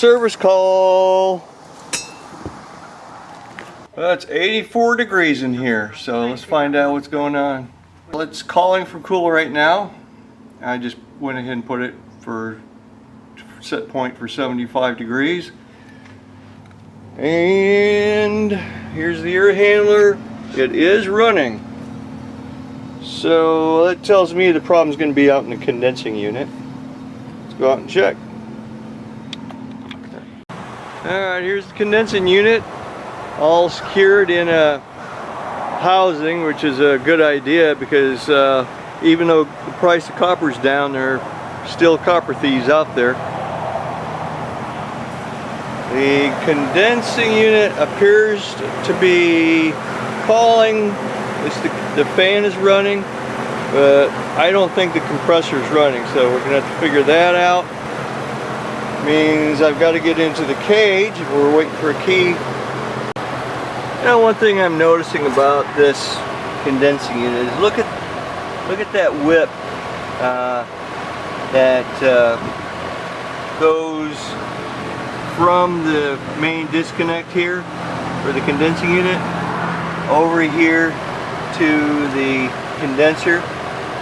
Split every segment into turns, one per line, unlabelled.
service call. Well, it's 84 degrees in here, so let's find out what's going on. It's calling for cool right now. I just went ahead and put it for set point for 75 degrees. And here's the air handler. It is running. So that tells me the problem's going to be out in the condensing unit. Let's go out and check. Alright, here's the condensing unit, all secured in a housing, which is a good idea because even though the price of copper is down, there are still copper thieves out there. The condensing unit appears to be calling. The fan is running, but I don't think the compressor is running, so we're going to have to figure that out. Means I've got to get into the cage. We're waiting for a key. Now, one thing I'm noticing about this condensing unit is look at that whip that goes from the main disconnect here for the condensing unit over here to the condenser.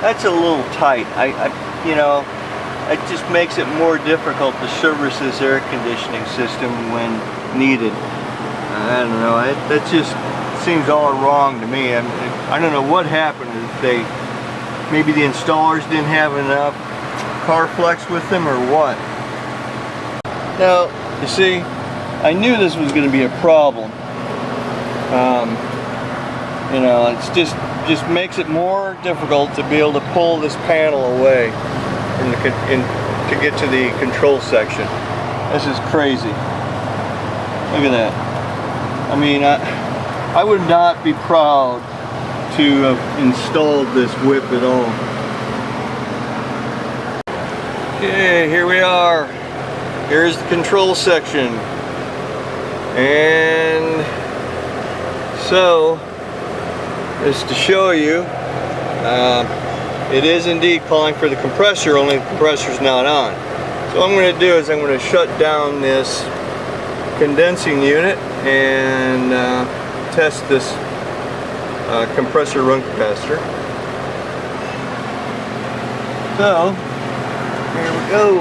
That's a little tight. You know, it just makes it more difficult to service this air conditioning system when needed. I don't know. That just seems all wrong to me. I don't know what happened. Maybe the installers didn't have enough Carflex with them or what. Now, you see, I knew this was going to be a problem. You know, it's just makes it more difficult to be able to pull this panel away to get to the control section. This is crazy. Look at that. I mean, I would not be proud to have installed this whip at all. Okay, here we are. Here's the control section. And so, just to show you, it is indeed calling for the compressor, only the compressor's not on. So what I'm going to do is I'm going to shut down this condensing unit and test this compressor run capacitor. So, here we go.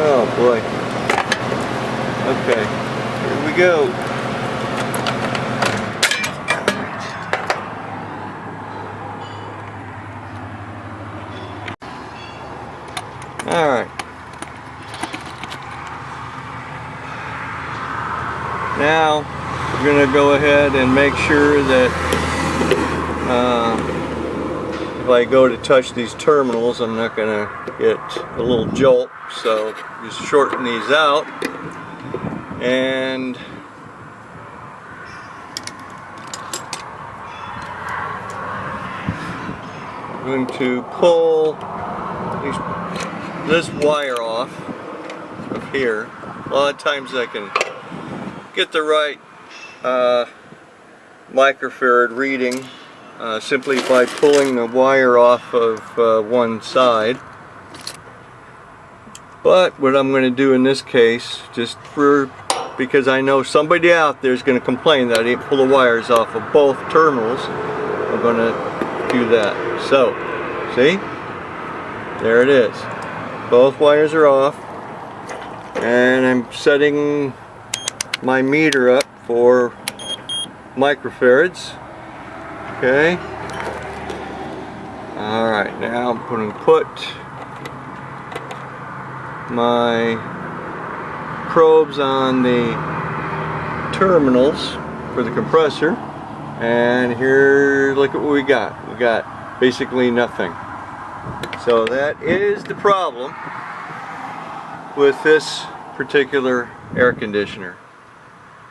Oh boy. Okay, here we go. Alright. Now we're going to go ahead and make sure that if I go to touch these terminals, I'm not going to get a little jolt. So just shorten these out. And I'm going to pull this wire off of here. A lot of times I can get the right microfarad reading simply by pulling the wire off of one side. But what I'm going to do in this case, because I know somebody out there is going to complain that I didn't pull the wires off of both terminals, I'm going to do that. So, see? There it is. Both wires are off, and I'm setting my meter up for microfarads. Okay. Alright, now I'm going to put my probes on the terminals for the compressor, and here, look at what we got. We got basically nothing. So that is the problem with this particular air conditioner.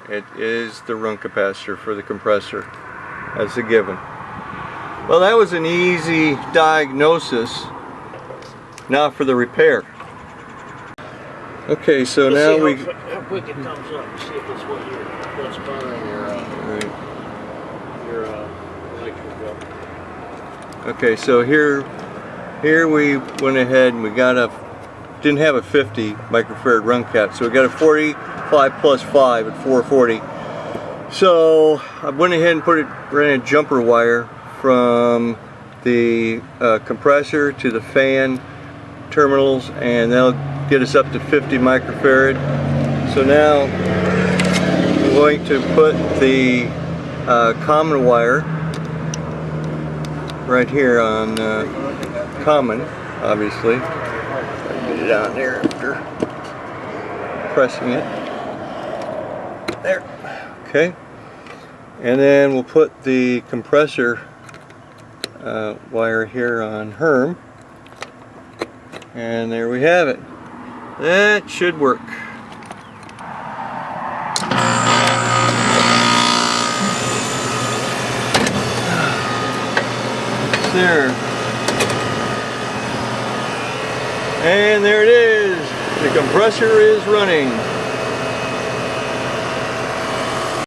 It is the run capacitor for the compressor. That's a given. Well, that was an easy diagnosis. Now for the repair. Okay, so now we...
How quick it comes up. See if it's what's bothering your electric bill.
Okay, so here we went ahead and we got a didn't have a 50 microfarad run cap, so we got a 45 plus 5 at 440. So I went ahead and ran a jumper wire from the compressor to the fan terminals, and that'll get us up to 50 microfarad. So now I'm going to put the common wire right here on common, obviously. Get it on there after pressing it. There. Okay. And then we'll put the compressor wire here on Herm. And there we have it. That should work. There. And there it is. The compressor is running.